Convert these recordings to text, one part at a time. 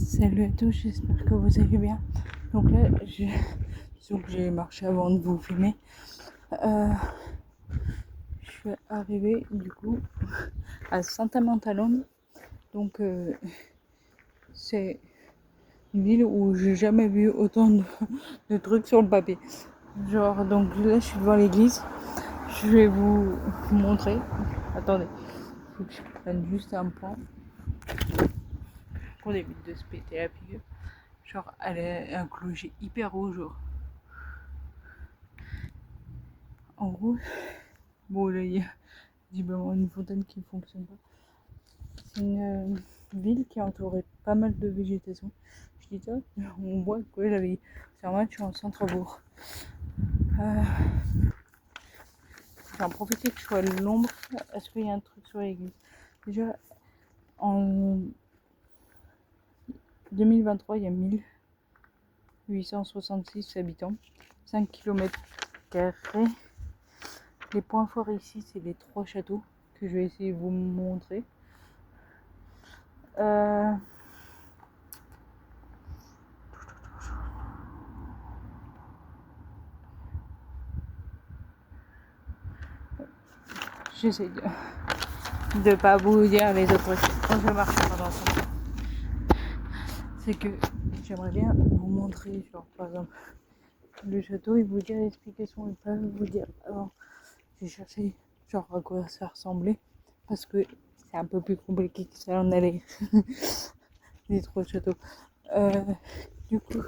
Salut à tous, j'espère que vous allez bien. Donc là, disons que j'ai marché avant de vous filmer. Je suis arrivée du coup à Saint-Amand-Talon. Donc c'est une ville où j'ai jamais vu autant de trucs sur le papier. Genre, donc là, je suis devant l'église. Je vais vous montrer. Attendez, il faut que je prenne juste un point qu'on évite de se péter la figure. Genre, elle est un clocher hyper haut, genre. En gros, bon, là, il y a visiblement une fontaine qui ne fonctionne pas. C'est une ville qui est entourée de pas mal de végétation. Je dis ça, on voit que la ville. C'est normal, je suis en centre-bourg. J'en profite que je sois à l'ombre. Est-ce qu'il y a un truc sur l'église? Déjà, en 2023, il y a 1866 habitants, 5 km². Les points forts ici, c'est les 3 châteaux que je vais essayer de vous montrer. J'essaie de pas vous dire les autres trucs quand je marche pendant ce temps. C'est que j'aimerais bien vous montrer, genre par exemple, le château et vous dire l'explication et pas vous dire avant. J'ai cherché genre à quoi ça ressemblait parce que c'est un peu plus compliqué que ça en allait. Les 3 châteaux. Du coup,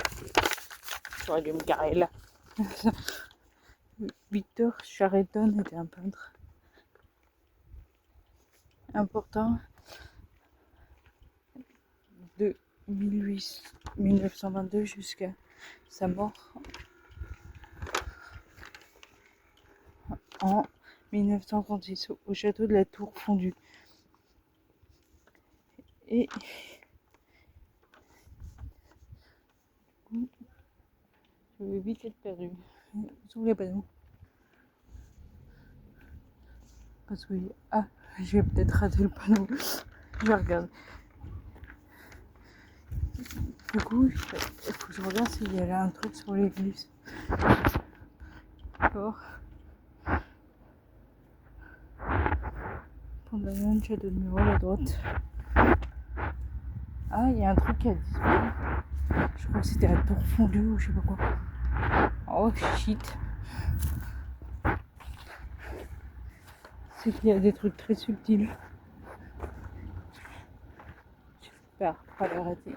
j'aurais dû me garer là. Victor Charenton était un peintre important de 1922 jusqu'à sa mort en 1936 au château de la Tour Fondue. Et je vais vite être perdu sous les panneaux. Parce que je vais peut-être rater le panneau. Je regarde. Du coup, il faut que je regarde s'il y a un truc sur l'église. D'accord. Fondation du château de Murol à droite. Ah, il y a un truc qui a disparu. Je crois que c'était la Tour Fondue ou je sais pas quoi. Oh shit. C'est qu'il y a des trucs très subtils. J'espère pas l'arrêter.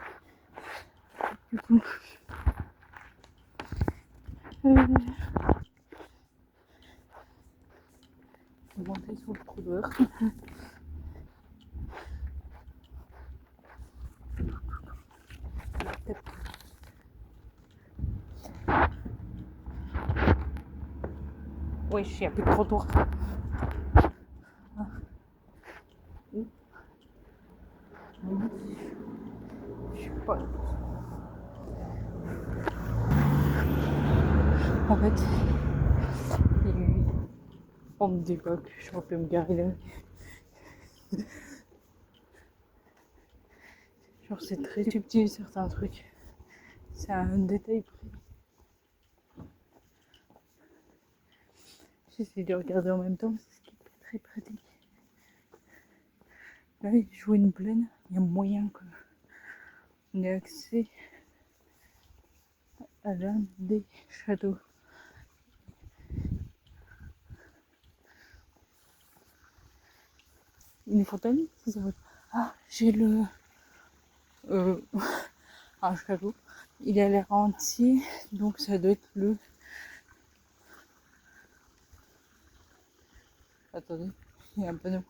Du coup, monter sur le couloir. Oui, il n'y a plus de trottoir. Je sais pas. En fait, il y a eu forme d'époque, je peux me garer là. Genre c'est très subtil certains trucs. C'est un détail pris. J'essaie de regarder en même temps, c'est ce qui est très pratique. Là, il joue une plaine, il y a moyen qu'on ait accès à l'un des châteaux. Une fontaine, ça va. Ah, j'ai un château. Il a l'air entier, donc ça doit être le. Attendez, il y a un panneau.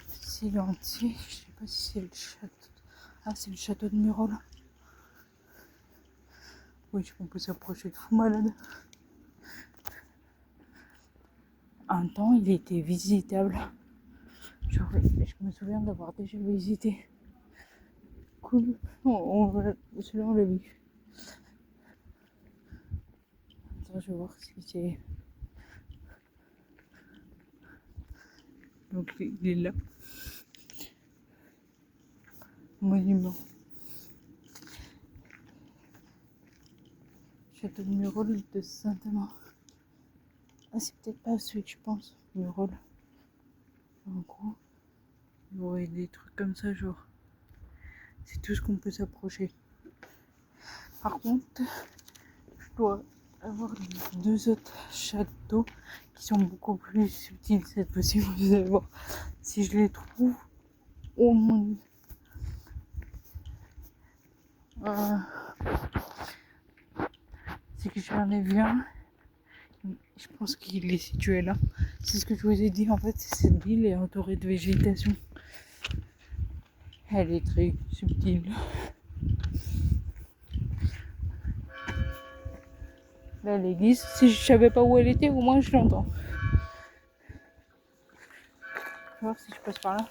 C'est l'entier, je sais pas si c'est le château. Ah, c'est le château de Murol. Oui, on peut s'approcher de fou malade. Un temps, il était visitable. Genre, je me souviens d'avoir déjà visité. Cool. Celui-là, on l'a vu. Attends, je vais voir si c'est. Donc, il est là. monument. Château de Murol de Saint-Amand. Ah, c'est peut-être pas celui que je pense, Murol. En gros, il y aurait des trucs comme ça, genre. C'est tout ce qu'on peut s'approcher. Par contre, je dois avoir deux autres châteaux qui sont beaucoup plus subtils cette fois-ci. Vous allez voir si je les trouve au moins. C'est que j'en ai vu un. Je pense qu'il est situé là. C'est ce que je vous ai dit en fait. Cette ville est entourée de végétation. Elle est très subtile. Là, l'église, si je savais pas où elle était, au moins je l'entends. Je vais voir si je passe par là.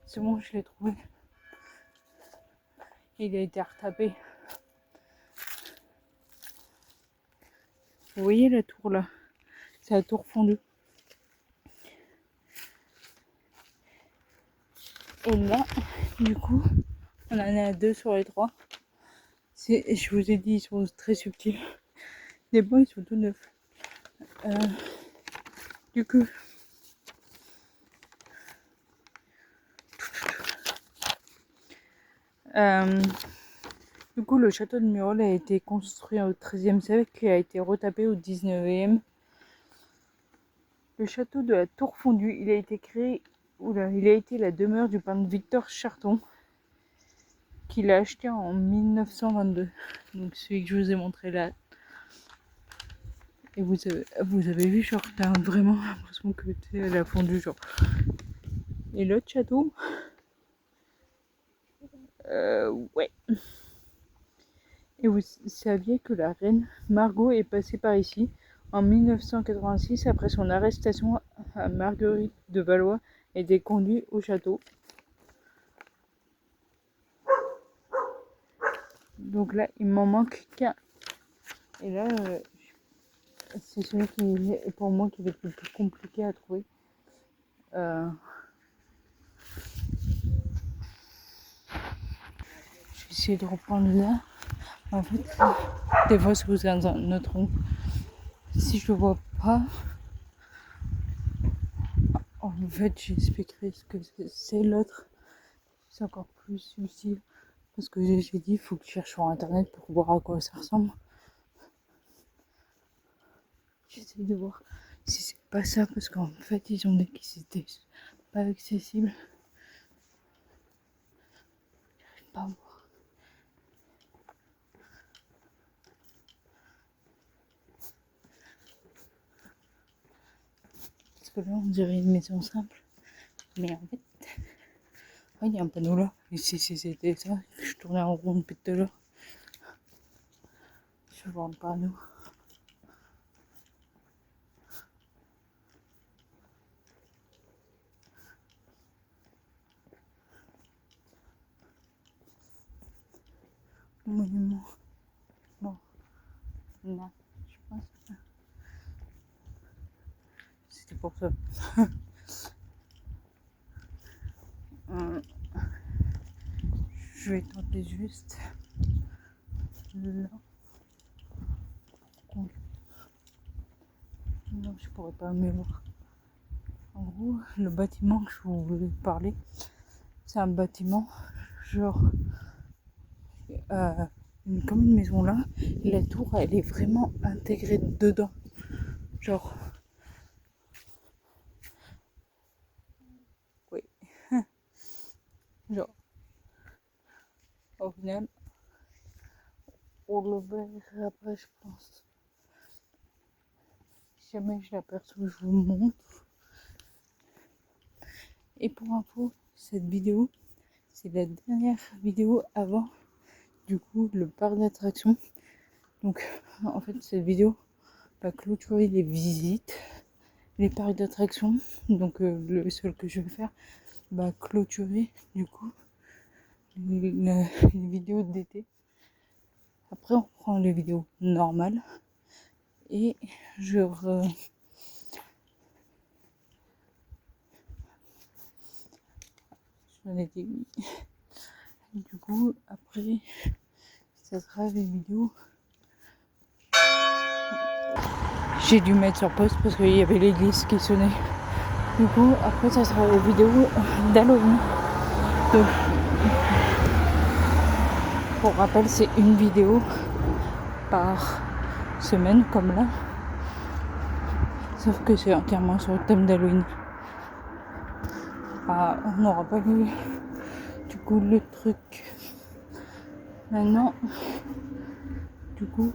C'est bon, je l'ai trouvé. Il a été retapé. Vous voyez la tour là? C'est la tour fondue. Et là, du coup, on en est à 2 sur les 3. Je vous ai dit, ils sont très subtils. Les bois, ils sont tout neufs. Du coup, le château de Murol a été construit au XIIIe siècle et a été retapé au XIXe. Le château de la Tour Fondue, il a été la demeure du peintre Victor Charton, qu'il a acheté en 1922. Donc celui que je vous ai montré là. Et vous avez vu, genre, t'as vraiment l'impression que t'es à la fondue, genre. Et l'autre château, ouais. Et vous saviez que la reine Margot est passée par ici en 1986 après son arrestation à Marguerite de Valois a été conduite au château. Donc là, il m'en manque qu'un. Et là, c'est celui qui est pour moi qui va être le plus compliqué à trouver. Je vais essayer de reprendre là. En fait, des fois, si vous êtes dans un autre rond, si je le vois pas, en fait, j'expliquerai ce que c'est l'autre. C'est encore plus subtil. Parce que j'ai dit, il faut que je cherche sur internet pour voir à quoi ça ressemble. J'essaie de voir si c'est pas ça, parce qu'en fait, ils ont dit que c'était pas accessible. J'arrive pas à voir. Parce que là, on dirait une maison simple. Mais en fait, il y a un panneau là. Et si c'était ça, je tournais en rond depuis tout à l'heure. Je vais voir le panneau. Monument. Bon. Là, je pense que c'était pour ça. Je vais tenter juste là. Non, je pourrais pas me voir. En gros, le bâtiment que je voulais parler, c'est un bâtiment genre comme une maison là. La tour, elle est vraiment intégrée dedans. Genre, oui. Genre, au final, on le verra après, je pense. Si jamais je l'aperçois, je vous montre. Et pour info, cette vidéo, c'est la dernière vidéo avant, du coup, le parc d'attractions. Donc, en fait, cette vidéo va clôturer les visites, les parcs d'attractions. Donc, le seul que je vais faire va clôturer, du coup, les vidéos d'été. Après, on prend les vidéos normales et je l'ai dit oui. Du coup, après, ça sera des vidéos. J'ai dû mettre sur pause parce qu'il y avait l'église qui sonnait. Du coup, après, ça sera des vidéos d'Halloween. Donc, pour rappel, c'est une vidéo par semaine, comme là. Sauf que c'est entièrement sur le thème d'Halloween. Ah, on n'aura pas vu du coup le truc. Maintenant, du coup,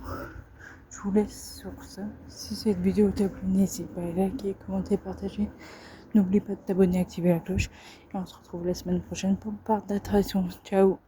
je vous laisse sur ça. Si cette vidéo t'a plu, n'hésitez pas à liker, commenter, partager. N'oublie pas de t'abonner, activer la cloche. Et on se retrouve la semaine prochaine pour une part d'attraction. Ciao!